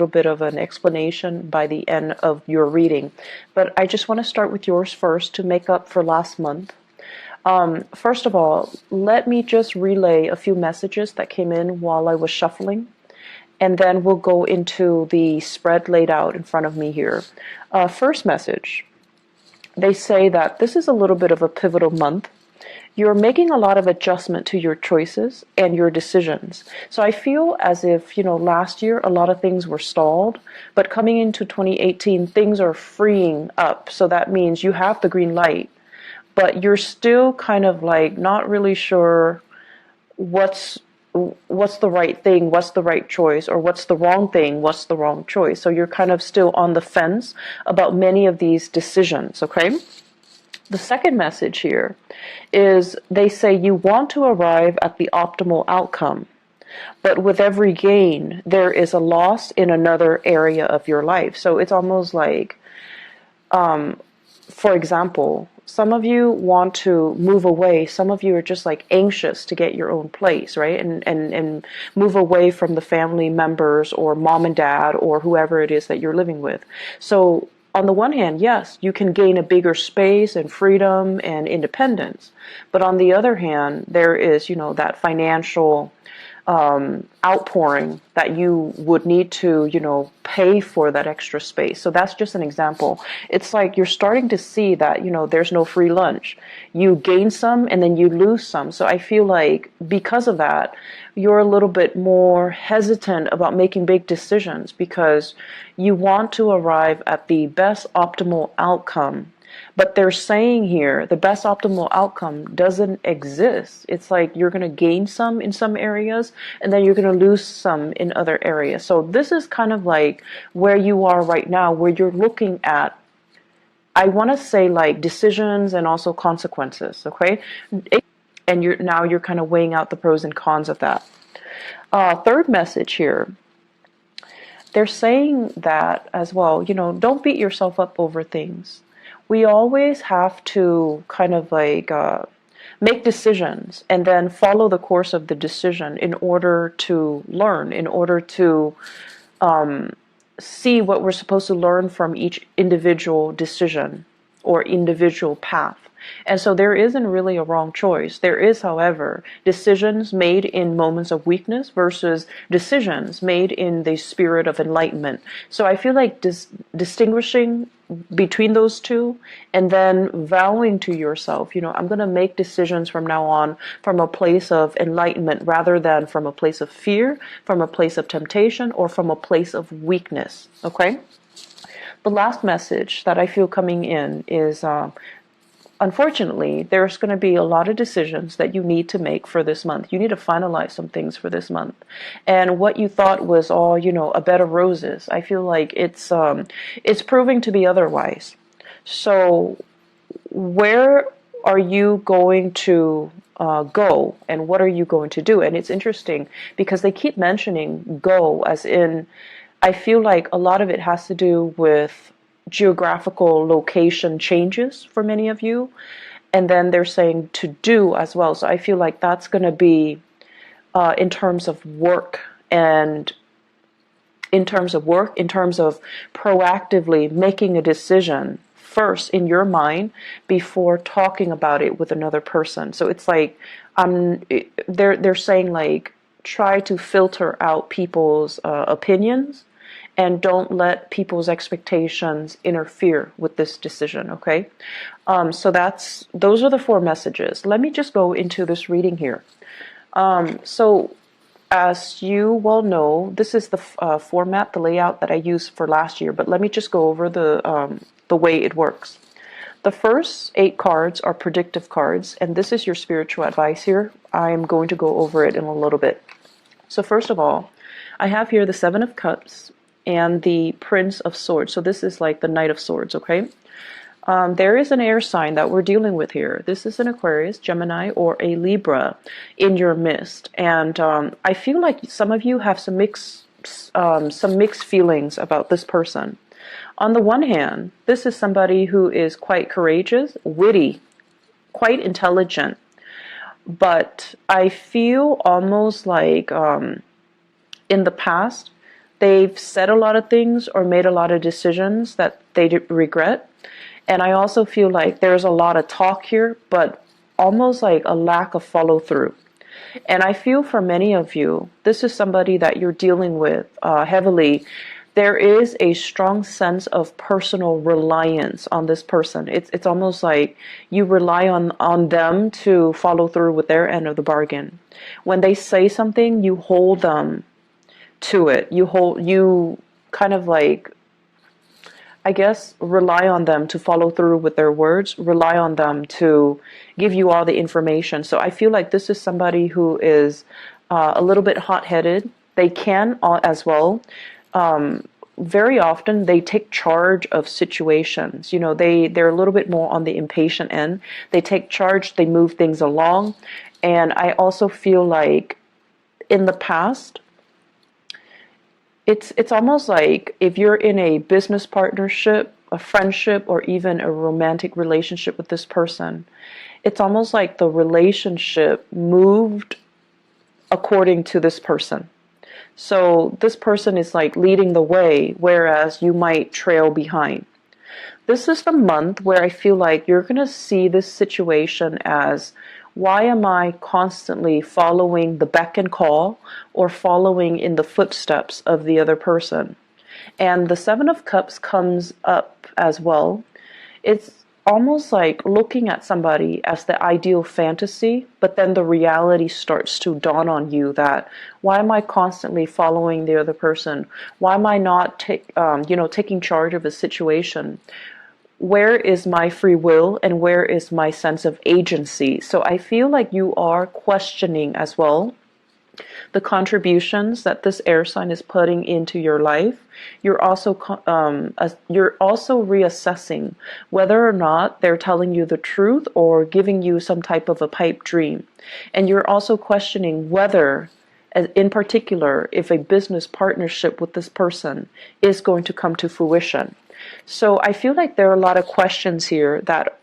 little bit of an explanation by the end of your reading. But I just want to start with yours first to make up for last month. First of all, let me just relay a few messages that came in while I was shuffling, and then we'll go into the spread laid out in front of me here. First message, they say that this is a little bit of a pivotal month. You're making a lot of adjustment to your choices and your decisions. So I feel as if, last year a lot of things were stalled, but coming into 2018, things are freeing up. So that means you have the green light, but you're still kind of like not really sure what's the right thing, what's the right choice, or what's the wrong thing, what's the wrong choice. So you're kind of still on the fence about many of these decisions, okay? The second message here is they say you want to arrive at the optimal outcome, but with every gain, there is a loss in another area of your life. So it's almost like, for example, some of you want to move away. Some of you are just like anxious to get your own place, right? And move away from the family members or mom and dad or whoever it is that you're living with. So on the one hand, yes, you can gain a bigger space and freedom and independence. But on the other hand, there is, that financial outpouring that you would need to, pay for that extra space. So that's just an example. It's like you're starting to see that, there's no free lunch. You gain some and then you lose some. So I feel like because of that, you're a little bit more hesitant about making big decisions because you want to arrive at the best optimal outcome. But they're saying here the best optimal outcome doesn't exist. It's like you're going to gain some in some areas and then you're going to lose some in other areas. So this is kind of like where you are right now, where you're looking at, I want to say like decisions and also consequences, okay? And you're kind of weighing out the pros and cons of that. Third message here, they're saying that as well, don't beat yourself up over things. We always have to kind of like make decisions and then follow the course of the decision in order to learn, in order to see what we're supposed to learn from each individual decision or individual path. And so there isn't really a wrong choice. There is, however, decisions made in moments of weakness versus decisions made in the spirit of enlightenment. So I feel like distinguishing between those two and then vowing to yourself, I'm going to make decisions from now on from a place of enlightenment rather than from a place of fear, from a place of temptation, or from a place of weakness. Okay? The last message that I feel coming in is unfortunately, there's going to be a lot of decisions that you need to make for this month. You need to finalize some things for this month. And what you thought was all, a bed of roses, I feel like it's proving to be otherwise. So where are you going to go and what are you going to do? And it's interesting because they keep mentioning go as in, I feel like a lot of it has to do with geographical location changes for many of you, and then they're saying to do as well. So I feel like that's going to be in terms of work and in terms of proactively making a decision first in your mind before talking about it with another person. So it's like they're saying like try to filter out people's opinions and don't let people's expectations interfere with this decision, okay? So those are the 4 messages. Let me just go into this reading here. So as you well know, this is the format, the layout that I used for last year, but let me just go over the way it works. The first 8 cards are predictive cards, and this is your spiritual advice here. I'm going to go over it in a little bit. So first of all, I have here the 7 of Cups and the Prince of Swords. So this is like the Knight of Swords, okay? There is an air sign that we're dealing with here. This is an Aquarius, Gemini, or a Libra in your midst. And I feel like some of you have some mixed feelings about this person. On the one hand, this is somebody who is quite courageous, witty, quite intelligent. But I feel almost like in the past, They've said a lot of things or made a lot of decisions that they regret. And I also feel like there's a lot of talk here, but almost like a lack of follow through. And I feel for many of you, this is somebody that you're dealing with heavily. There is a strong sense of personal reliance on this person. It's almost like you rely on them to follow through with their end of the bargain. When they say something, you hold them to it. You kind of like, I guess, rely on them to follow through with their words, rely on them to give you all the information. So I feel like this is somebody who is a little bit hot-headed. They can as well. Very often they take charge of situations. You know, they're a little bit more on the impatient end. They take charge, they move things along. And I also feel like in the past, it's almost like if you're in a business partnership, a friendship, or even a romantic relationship with this person, it's almost like the relationship moved according to this person. So this person is like leading the way, whereas you might trail behind. This is the month where I feel like you're going to see this situation as, why am I constantly following the beck and call or following in the footsteps of the other person? And the Seven of Cups comes up as well. It's almost like looking at somebody as the ideal fantasy, but then the reality starts to dawn on you that, why am I constantly following the other person? Why am I not taking charge of a situation? Where is my free will and where is my sense of agency? So I feel like you are questioning as well the contributions that this air sign is putting into your life. You're also reassessing whether or not they're telling you the truth or giving you some type of a pipe dream. And you're also questioning whether, in particular, if a business partnership with this person is going to come to fruition. So I feel like there are a lot of questions here that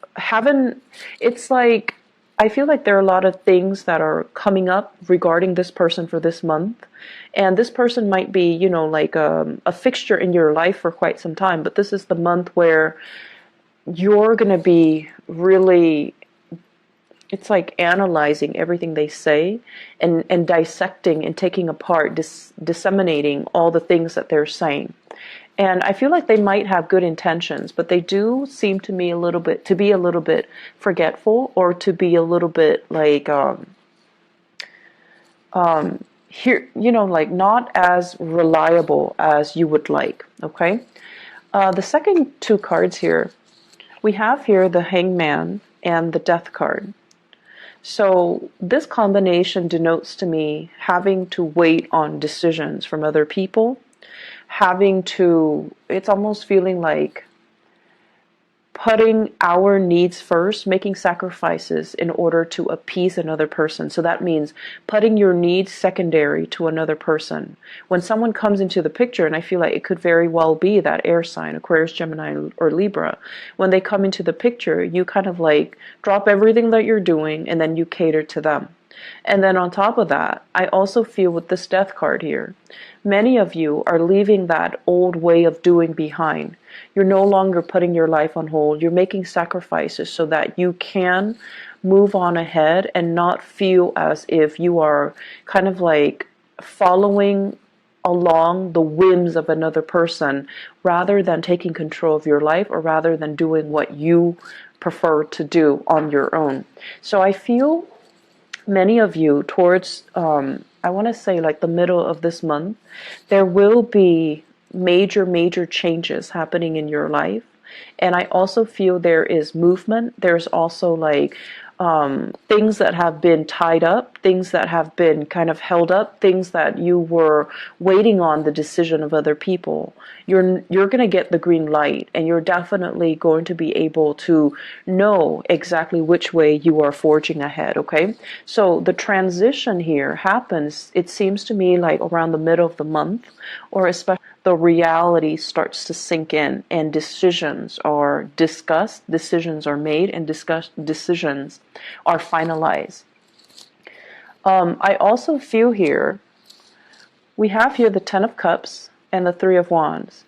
I feel like there are a lot of things that are coming up regarding this person for this month. And this person might be, like a fixture in your life for quite some time. But this is the month where you're going to be really, it's like analyzing everything they say and dissecting and taking apart, disseminating all the things that they're saying. And I feel like they might have good intentions, but they do seem to me to be a little bit forgetful, or to be a little bit like like not as reliable as you would like. Okay, the second two cards here, we have here the Hangman and the Death card. So this combination denotes to me having to wait on decisions from other people. It's almost feeling like putting our needs first, making sacrifices in order to appease another person. So that means putting your needs secondary to another person. When someone comes into the picture, and I feel like it could very well be that air sign, Aquarius, Gemini, or Libra, when they come into the picture, you kind of like drop everything that you're doing and then you cater to them. And then on top of that, I also feel with this Death card here, many of you are leaving that old way of doing behind. You're no longer putting your life on hold. You're making sacrifices so that you can move on ahead and not feel as if you are kind of like following along the whims of another person, rather than taking control of your life, or rather than doing what you prefer to do on your own. So I feel many of you towards, I want to say like the middle of this month, there will be major changes happening in your life. And I also feel there is movement. There's also like things that have been tied up, things that have been kind of held up, things that you were waiting on the decision of other people. You're going to get the green light, and you're definitely going to be able to know exactly which way you are forging ahead, okay? So the transition here happens, it seems to me, like around the middle of the month, or especially the reality starts to sink in, and decisions are discussed, decisions are made, and decisions are finalized. I also feel here, we have here the Ten of Cups, and the Three of Wands.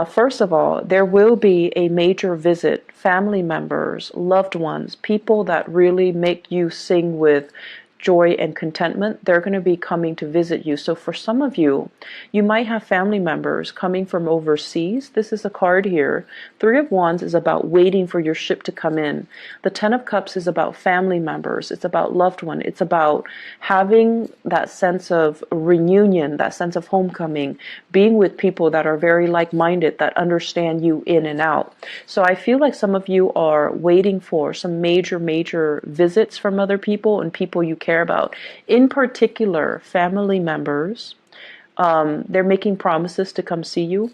First of all, there will be a major visit, family members, loved ones, people that really make you sing with joy and contentment. They're going to be coming to visit you. So for some of you, you might have family members coming from overseas. This is a card here. Three of Wands is about waiting for your ship to come in. The Ten of Cups is about family members. It's about loved one. It's about having that sense of reunion, that sense of homecoming, being with people that are very like-minded, that understand you in and out. So I feel like some of you are waiting for some major visits from other people and people you care about. In particular, family members. They're making promises to come see you.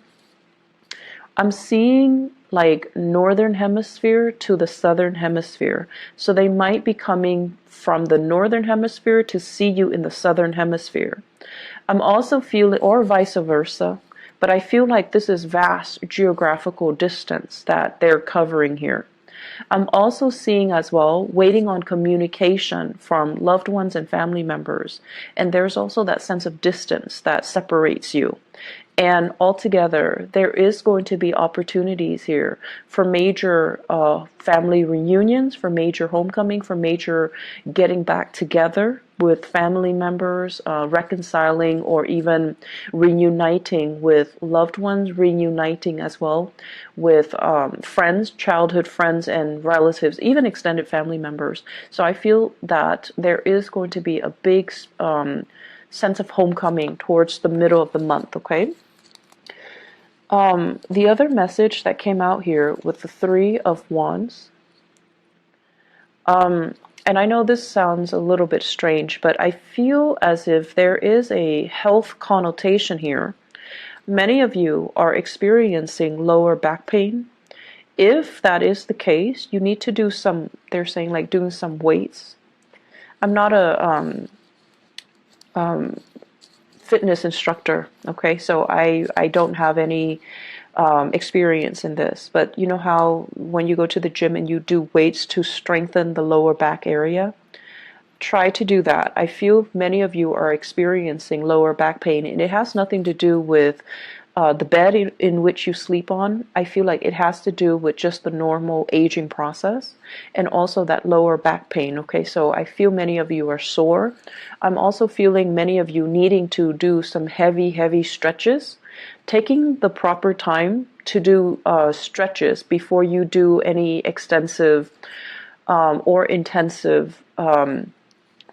I'm seeing like northern hemisphere to the southern hemisphere. So they might be coming from the northern hemisphere to see you in the southern hemisphere. I'm also feeling, or vice versa, but I feel like this is vast geographical distance that they're covering here. I'm also seeing as well, waiting on communication from loved ones and family members. And there's also that sense of distance that separates you. And altogether, there is going to be opportunities here for major family reunions, for major homecoming, for major getting back together with family members, reconciling or even reuniting with loved ones, reuniting as well with friends, childhood friends and relatives, even extended family members. So I feel that there is going to be a big sense of homecoming towards the middle of the month, okay? The other message that came out here with the Three of Wands, and I know this sounds a little bit strange, but I feel as if there is a health connotation here. Many of you are experiencing lower back pain. If that is the case, you need to do some, they're saying like doing some weights. I'm not a fitness instructor, okay, so I don't have any experience in this, but you know how when you go to the gym and you do weights to strengthen the lower back area? Try to do that. I feel many of you are experiencing lower back pain, and it has nothing to do with the bed in which you sleep on. I feel like it has to do with just the normal aging process and also that lower back pain. Okay, so I feel many of you are sore. I'm also feeling many of you needing to do some heavy stretches. Taking the proper time to do stretches before you do any extensive or intensive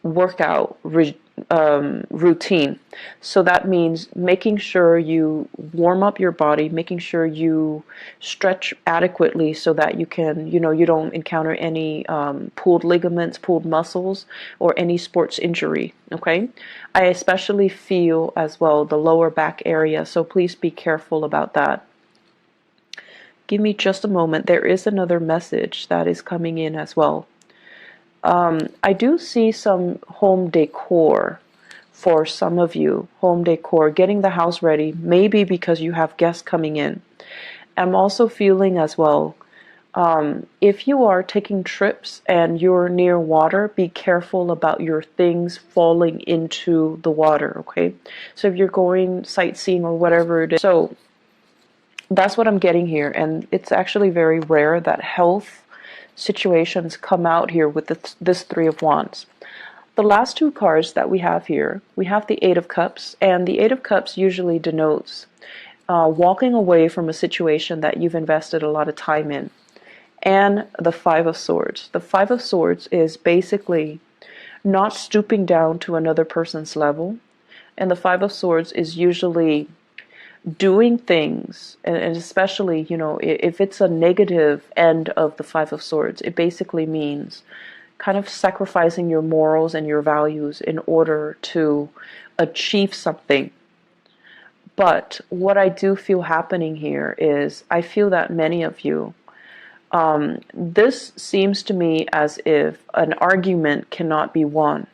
workout routine. So that means making sure you warm up your body, making sure you stretch adequately so that you can, you don't encounter any pulled ligaments, pulled muscles, or any sports injury, okay? I especially feel as well the lower back area, so please be careful about that. Give me just a moment. There is another message that is coming in as well. I do see some home decor for some of you. Home decor, getting the house ready, maybe because you have guests coming in. I'm also feeling as well, if you are taking trips and you're near water, be careful about your things falling into the water, okay? So if you're going sightseeing or whatever it is. So that's what I'm getting here, and it's actually very rare that health situations come out here with this Three of Wands. The last two cards that we have here, we have the Eight of Cups, and the Eight of Cups usually denotes walking away from a situation that you've invested a lot of time in. And the Five of Swords. The Five of Swords is basically not stooping down to another person's level, and the Five of Swords is usually doing things, and especially, if it's a negative end of the Five of Swords, it basically means kind of sacrificing your morals and your values in order to achieve something. But what I do feel happening here is I feel that many of you, this seems to me as if an argument cannot be won.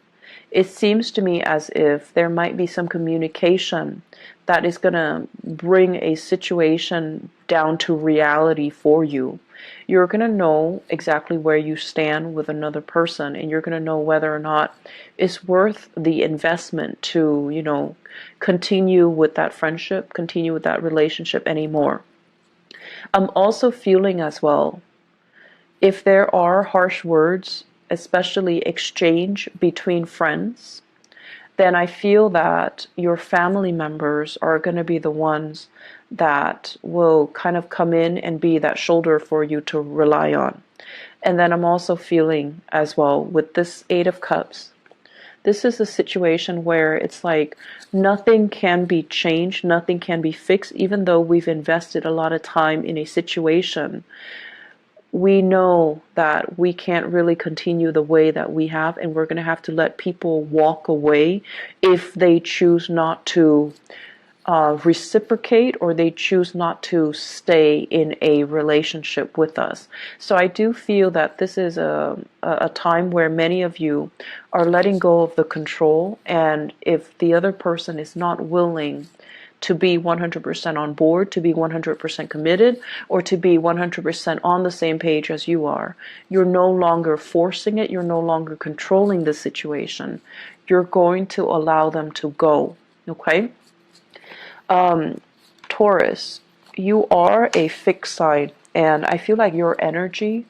It seems to me as if there might be some communication that is going to bring a situation down to reality for you. You're going to know exactly where you stand with another person, and you're going to know whether or not it's worth the investment to, continue with that friendship, continue with that relationship anymore. I'm also feeling as well, if there are harsh words, especially exchange between friends, then I feel that your family members are going to be the ones that will kind of come in and be that shoulder for you to rely on. And then I'm also feeling as well with this Eight of Cups, this is a situation where it's like nothing can be changed, nothing can be fixed, even though we've invested a lot of time in a situation. We know that we can't really continue the way that we have, and we're going to have to let people walk away if they choose not to reciprocate, or they choose not to stay in a relationship with us. So I do feel that this is a time where many of you are letting go of the control, and if the other person is not willing to be 100% on board, to be 100% committed, or to be 100% on the same page as you are, you're no longer forcing it, you're no longer controlling the situation. You're going to allow them to go, okay? Taurus, you are a fixed sign, and I feel like your energy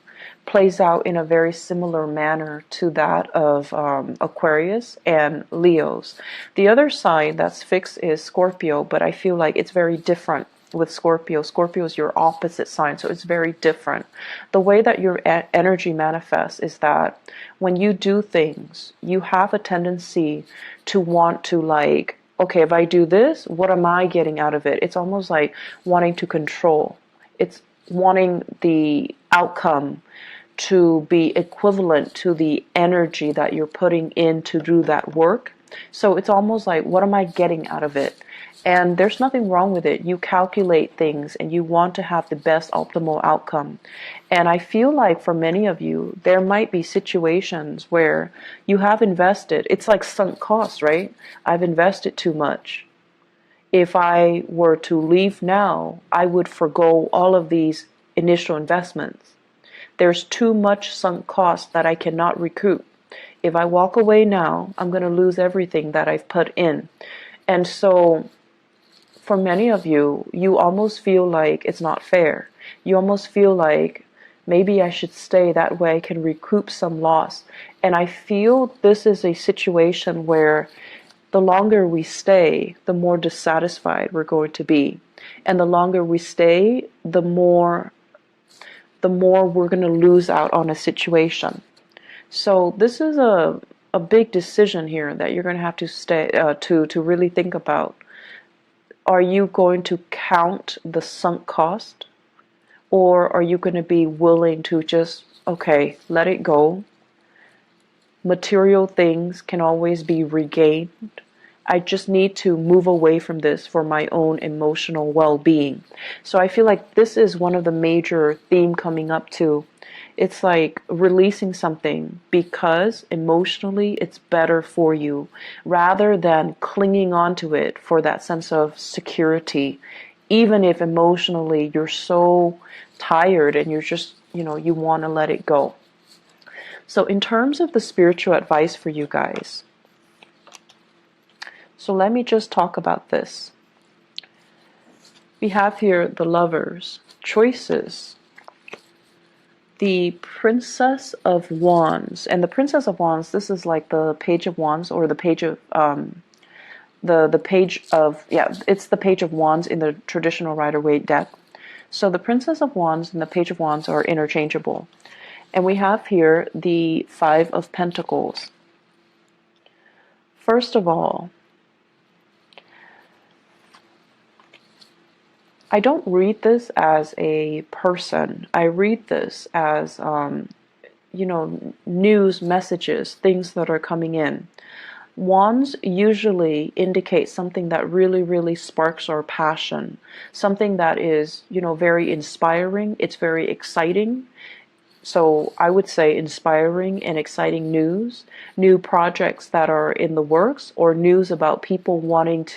plays out in a very similar manner to that of Aquarius and Leos. The other sign that's fixed is Scorpio, but I feel like it's very different with Scorpio. Scorpio is your opposite sign, so it's very different. The way that your energy manifests is that when you do things, you have a tendency to want to, like, okay, if I do this, what am I getting out of it? It's almost like wanting to control. It's wanting the outcome to be equivalent to the energy that you're putting in to do that work. So it's almost like, what am I getting out of it? And there's nothing wrong with it. You calculate things and you want to have the best optimal outcome. And I feel like for many of you, there might be situations where you have invested. It's like sunk costs, right? I've invested too much. If I were to leave now, I would forgo all of these initial investments. There's too much sunk cost that I cannot recoup. If I walk away now, I'm going to lose everything that I've put in. And so for many of you, you almost feel like it's not fair. You almost feel like maybe I should stay, that way I can recoup some loss. And I feel this is a situation where the longer we stay, the more dissatisfied we're going to be. And the longer we stay, the more we're going to lose out on a situation. So this is a big decision here that you're going to have to stay to really think about. Are you going to count the sunk cost, or are you going to be willing to just, okay, let it go? Material things can always be regained. I just need to move away from this for my own emotional well-being. So I feel like this is one of the major theme coming up too. It's like releasing something because emotionally it's better for you, rather than clinging on to it for that sense of security, even if emotionally you're so tired and you're just, you want to let it go. So in terms of the spiritual advice for you guys, so let me just talk about this. We have here the Lovers, choices, the Princess of Wands. And the Princess of Wands, this is like the Page of Wands, or the Page of the Page of, it's the Page of Wands in the traditional Rider-Waite deck. So the Princess of Wands and the Page of Wands are interchangeable. And we have here the Five of Pentacles. First of all, I don't read this as a person. I read this as, news messages, things that are coming in. Wands usually indicate something that really, really sparks our passion. Something that is, very inspiring. It's very exciting. So I would say inspiring and exciting news, new projects that are in the works, or news about people wanting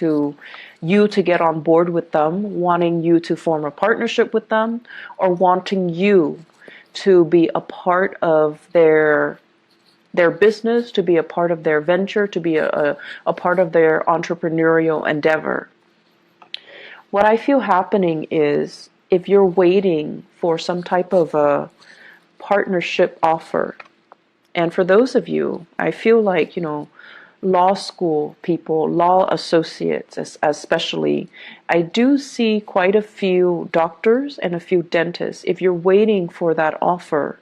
you to get on board with them, wanting you to form a partnership with them, or wanting you to be a part of their business, to be a part of their venture, to be a part of their entrepreneurial endeavor. What I feel happening is, if you're waiting for some type of a partnership offer, and for those of you, I feel like, law school people, law associates especially, I do see quite a few doctors and a few dentists. If you're waiting for that offer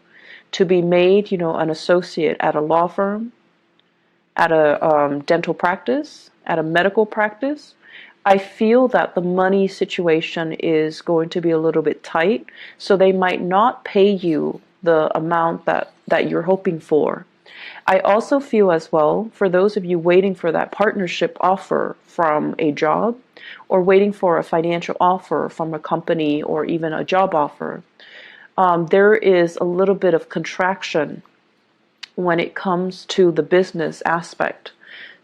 to be made, an associate at a law firm, at a dental practice, at a medical practice, I feel that the money situation is going to be a little bit tight, so they might not pay you the amount that you're hoping for. I also feel as well, for those of you waiting for that partnership offer from a job, or waiting for a financial offer from a company, or even a job offer, there is a little bit of contraction when it comes to the business aspect.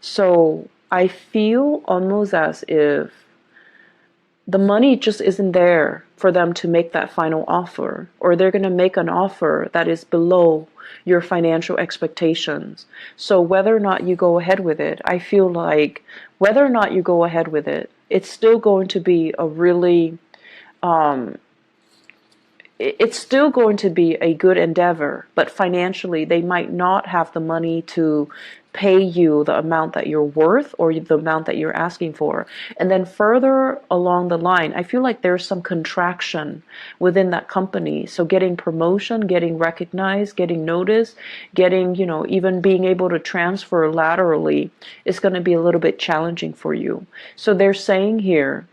So I feel almost as if the money just isn't there for them to make that final offer, or they're going to make an offer that is below your financial expectations. So whether or not you go ahead with it, I feel like whether or not you go ahead with it, it's still going to be a really it's still going to be a good endeavor, but financially they might not have the money to pay you the amount that you're worth, or the amount that you're asking for. And then further along the line, I feel like there's some contraction within that company. So getting promotion, getting recognized, getting noticed, getting, even being able to transfer laterally is going to be a little bit challenging for you. So they're saying here,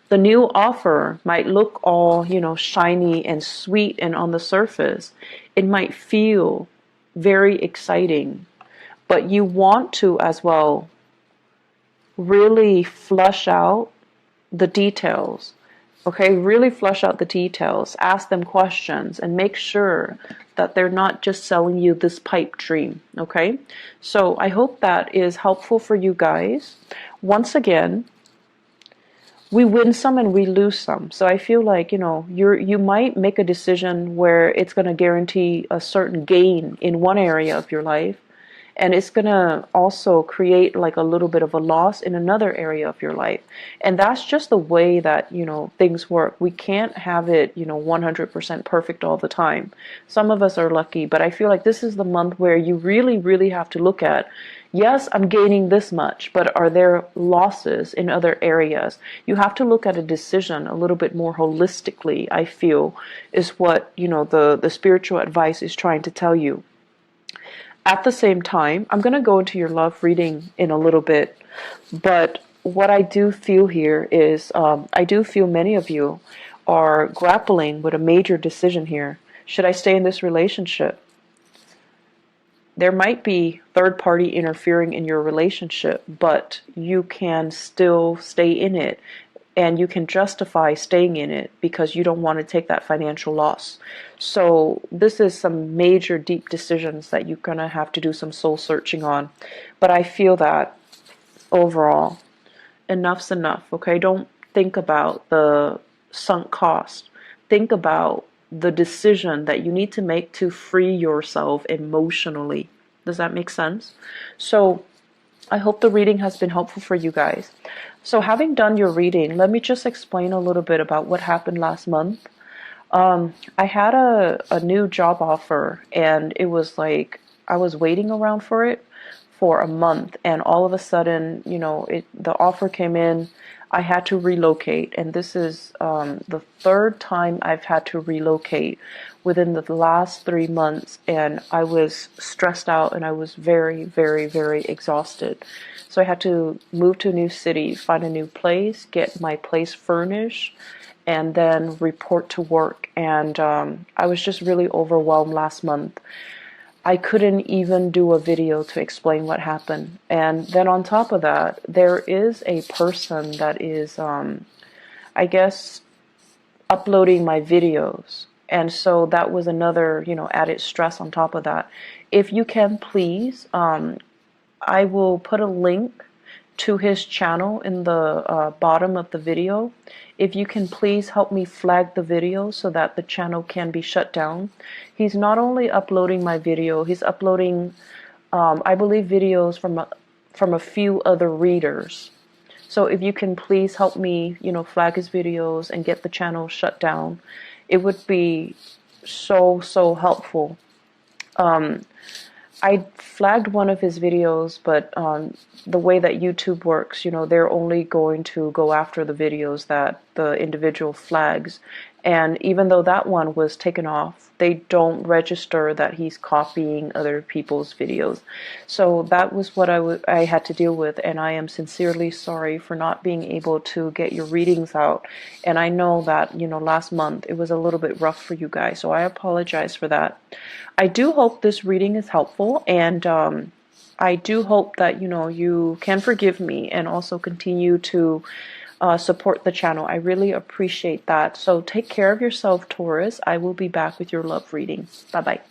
the new offer might look all, shiny and sweet, and on the surface, it might feel very exciting, but you want to as well really flush out the details. Okay, really flush out the details, ask them questions, and make sure that they're not just selling you this pipe dream. Okay, so I hope that is helpful for you guys. Once again, we win some and we lose some. So I feel like, you might make a decision where it's going to guarantee a certain gain in one area of your life, and it's going to also create like a little bit of a loss in another area of your life. And that's just the way that, things work. We can't have it, 100% perfect all the time. Some of us are lucky, but I feel like this is the month where you really, really have to look at, yes, I'm gaining this much, but are there losses in other areas? You have to look at a decision a little bit more holistically, I feel, is what, the spiritual advice is trying to tell you. At the same time, I'm going to go into your love reading in a little bit, but what I do feel here is, I do feel many of you are grappling with a major decision here. Should I stay in this relationship? There might be third party interfering in your relationship, but you can still stay in it, and you can justify staying in it because you don't want to take that financial loss. So this is some major deep decisions that you're going to have to do some soul searching on. But I feel that overall, enough's enough, okay? Don't think about the sunk cost. Think about the decision that you need to make to free yourself emotionally. Does that make sense? So I hope the reading has been helpful for you guys. So having done your reading, let me just explain a little bit about what happened last month. I had a new job offer, and it was like I was waiting around for it for a month, and all of a sudden, the offer came in. I had to relocate, and this is the third time I've had to relocate within the last 3 months, and I was stressed out, and I was very, very, very exhausted. So I had to move to a new city, find a new place, get my place furnished, and then report to work. And I was just really overwhelmed last month. I couldn't even do a video to explain what happened. And then on top of that, there is a person that is, I guess, uploading my videos. And so that was another, added stress on top of that. If you can, please, I will put a link to his channel in the bottom of the video. If you can please help me flag the video so that the channel can be shut down. He's not only uploading my video, he's uploading, I believe, videos from a few other readers. So if you can please help me, flag his videos and get the channel shut down, it would be so helpful. I flagged one of his videos, but the way that YouTube works, they're only going to go after the videos that the individual flags. And even though that one was taken off, they don't register that he's copying other people's videos. So that was what I had to deal with, and I am sincerely sorry for not being able to get your readings out. And I know that, last month it was a little bit rough for you guys, so I apologize for that. I do hope this reading is helpful, and I do hope that, you can forgive me and also continue to support the channel. I really appreciate that. So take care of yourself, Taurus. I will be back with your love reading. Bye-bye.